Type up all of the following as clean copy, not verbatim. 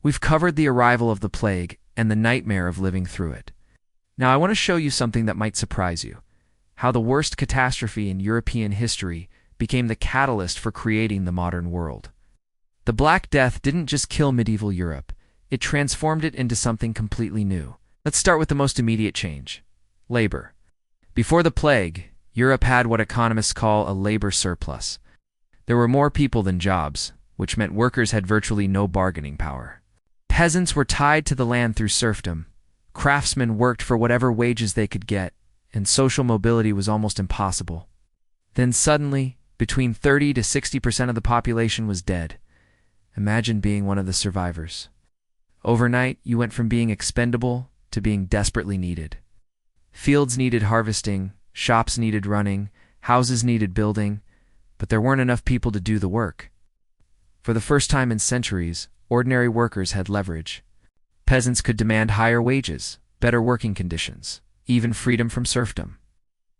We've covered the arrival of the plague and the nightmare of living through it. Now I want to show you something that might surprise you: how the worst catastrophe in European history became the catalyst for creating the modern world. The Black Death didn't just kill medieval Europe, it transformed it into something completely new. Let's start with the most immediate change: labor. Before the plague, Europe had what economists call a labor surplus. There were more people than jobs, which meant workers had virtually no bargaining power. Peasants were tied to the land through serfdom, craftsmen worked for whatever wages they could get, and social mobility was almost impossible. Then suddenly, between 30 to 60% of the population was dead. Imagine being one of the survivors. Overnight, you went from being expendable to being desperately needed. Fields needed harvesting, shops needed running, houses needed building, but there weren't enough people to do the work. For the first time in centuries, ordinary workers had leverage. Peasants could demand higher wages, better working conditions, even freedom from serfdom.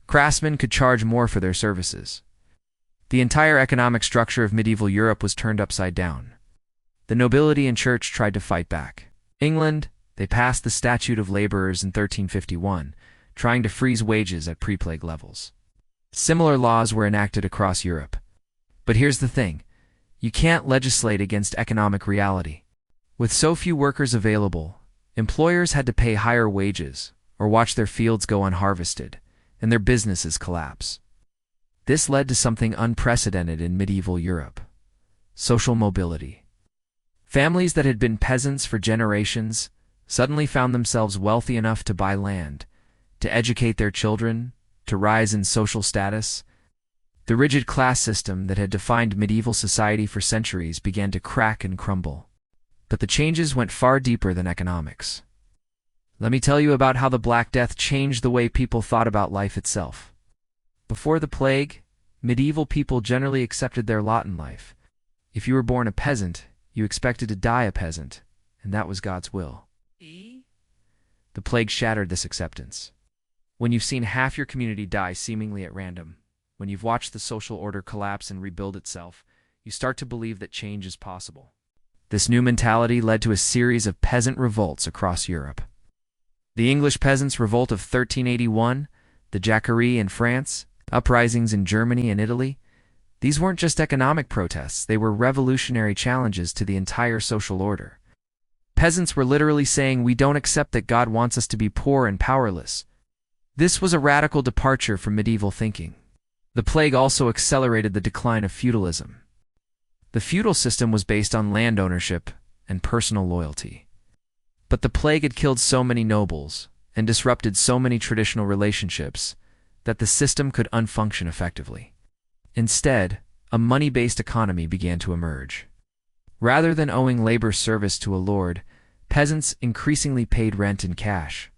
Craftsmen could charge more for their services. The entire economic structure of medieval Europe was turned upside down. The nobility and church tried to fight back. England, they passed the Statute of Laborers in 1351, trying to freeze wages at pre-plague levels. Similar laws were enacted across Europe. But here's the thing: you can't legislate against economic reality. With so few workers available, employers had to pay higher wages or watch their fields go unharvested, and their businesses collapse. This led to something unprecedented in medieval Europe: social mobility. Families that had been peasants for generations suddenly found themselves wealthy enough to buy land, to educate their children, to rise in social status. The rigid class system that had defined medieval society for centuries began to crack and crumble. But the changes went far deeper than economics. Let me tell you about how the Black Death changed the way people thought about life itself. Before the plague, medieval people generally accepted their lot in life. If you were born a peasant, you expected to die a peasant, and that was God's will. The plague shattered this acceptance. When you've seen half your community die seemingly at random, when you've watched the social order collapse and rebuild itself, you start to believe that change is possible. This new mentality led to a series of peasant revolts across Europe. The English Peasants' Revolt of 1381, the Jacquerie in France, uprisings in Germany and Italy. These weren't just economic protests, they were revolutionary challenges to the entire social order. Peasants were literally saying, "We don't accept that God wants us to be poor and powerless." This was a radical departure from medieval thinking. The plague also accelerated the decline of feudalism. The feudal system was based on land ownership and personal loyalty. But the plague had killed so many nobles and disrupted so many traditional relationships that the system could unfunction effectively. Instead, a money-based economy began to emerge. Rather than owing labor service to a lord, peasants increasingly paid rent in cash.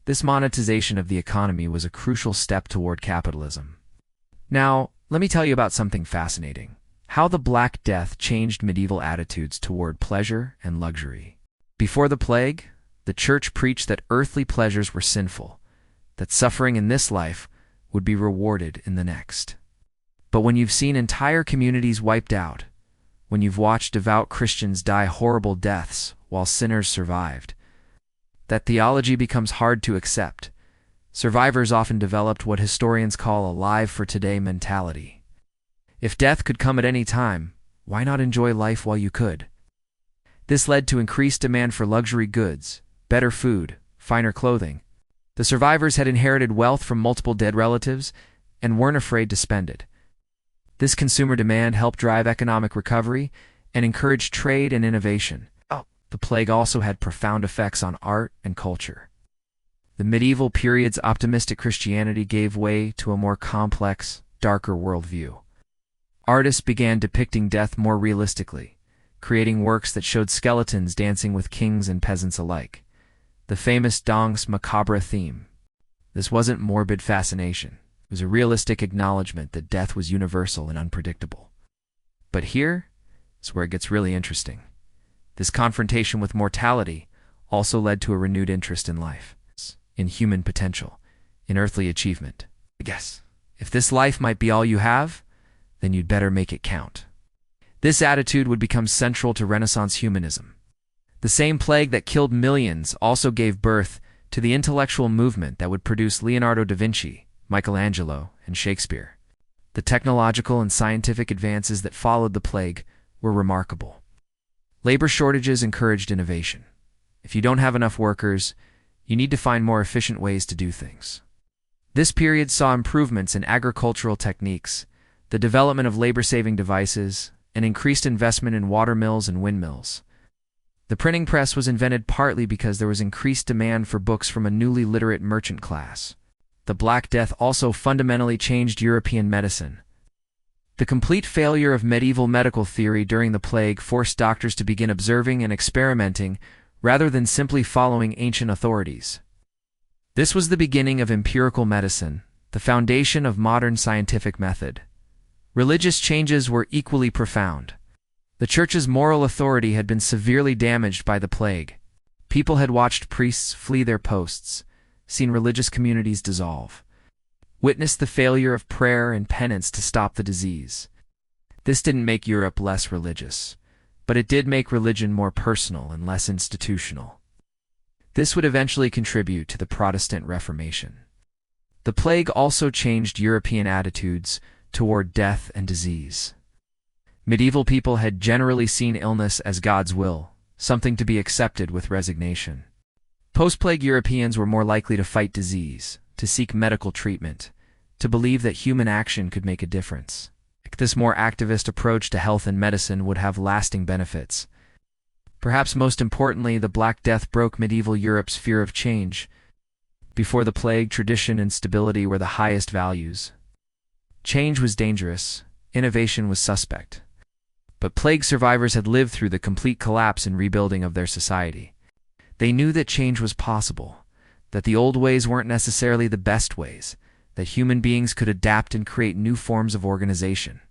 This monetization of the economy was a crucial step toward capitalism. Now, let me tell you about something fascinating: how the Black Death changed medieval attitudes toward pleasure and luxury. Before the plague, the church preached that earthly pleasures were sinful, that suffering in this life would be rewarded in the next. But when you've seen entire communities wiped out, when you've watched devout Christians die horrible deaths while sinners survived, that theology becomes hard to accept. Survivors often developed what historians call a live-for-today mentality. If death could come at any time, why not enjoy life while you could? This led to increased demand for luxury goods, better food, finer clothing. The survivors had inherited wealth from multiple dead relatives and weren't afraid to spend it. This consumer demand helped drive economic recovery and encourage trade and innovation. The plague also had profound effects on art and culture. The medieval period's optimistic Christianity gave way to a more complex, darker worldview. Artists began depicting death more realistically, creating works that showed skeletons dancing with kings and peasants alike. The famous Danse Macabre theme. This wasn't morbid fascination. It was a realistic acknowledgement that death was universal and unpredictable. But here is where it gets really interesting. This confrontation with mortality also led to a renewed interest in life, in human potential, in earthly achievement. I guess, if this life might be all you have, then you'd better make it count. This attitude would become central to Renaissance humanism. The same plague that killed millions also gave birth to the intellectual movement that would produce Leonardo da Vinci, Michelangelo, and Shakespeare. The technological and scientific advances that followed the plague were remarkable. Labor shortages encouraged innovation. If you don't have enough workers, you need to find more efficient ways to do things. This period saw improvements in agricultural techniques, the development of labor-saving devices, and increased investment in water mills and windmills. The printing press was invented partly because there was increased demand for books from a newly literate merchant class. The Black Death also fundamentally changed European medicine. The complete failure of medieval medical theory during the plague forced doctors to begin observing and experimenting rather than simply following ancient authorities. This was the beginning of empirical medicine, the foundation of modern scientific method. Religious changes were equally profound. The Church's moral authority had been severely damaged by the plague. People had watched priests flee their posts, seen religious communities dissolve, witnessed the failure of prayer and penance to stop the disease. This didn't make Europe less religious, but it did make religion more personal and less institutional. This would eventually contribute to the Protestant Reformation. The plague also changed European attitudes toward death and disease. Medieval people had generally seen illness as God's will, something to be accepted with resignation. Post-plague Europeans were more likely to fight disease, to seek medical treatment, to believe that human action could make a difference. This more activist approach to health and medicine would have lasting benefits. Perhaps most importantly, the Black Death broke medieval Europe's fear of change. Before the plague, tradition and stability were the highest values. Change was dangerous, innovation was suspect. But plague survivors had lived through the complete collapse and rebuilding of their society. They knew that change was possible, that the old ways weren't necessarily the best ways, that human beings could adapt and create new forms of organization.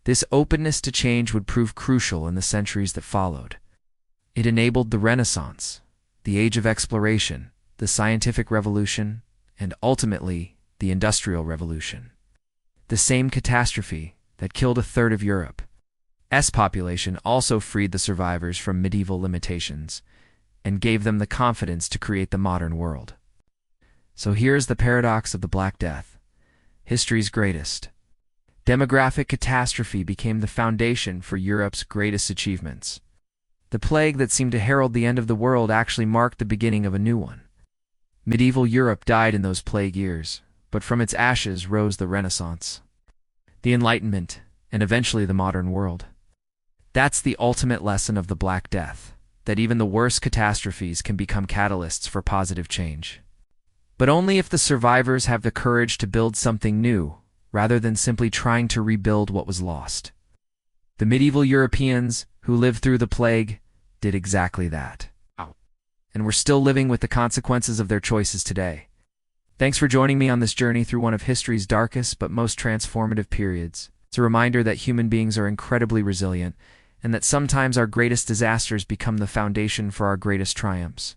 This openness to change would prove crucial in the centuries that followed. It enabled the Renaissance, the Age of Exploration, the Scientific Revolution, and ultimately, the Industrial Revolution. The same catastrophe that killed a third of Europe's population also freed the survivors from medieval limitations and gave them the confidence to create the modern world. So here's the paradox of the Black Death, history's greatest. Demographic catastrophe became the foundation for Europe's greatest achievements. The plague that seemed to herald the end of the world actually marked the beginning of a new one. Medieval Europe died in those plague years, but from its ashes rose the Renaissance, the Enlightenment, and eventually the modern world. That's the ultimate lesson of the Black Death, that even the worst catastrophes can become catalysts for positive change. But only if the survivors have the courage to build something new, rather than simply trying to rebuild what was lost. The medieval Europeans, who lived through the plague, did exactly that. And we're still living with the consequences of their choices today. Thanks for joining me on this journey through one of history's darkest but most transformative periods. It's a reminder that human beings are incredibly resilient, and that sometimes our greatest disasters become the foundation for our greatest triumphs.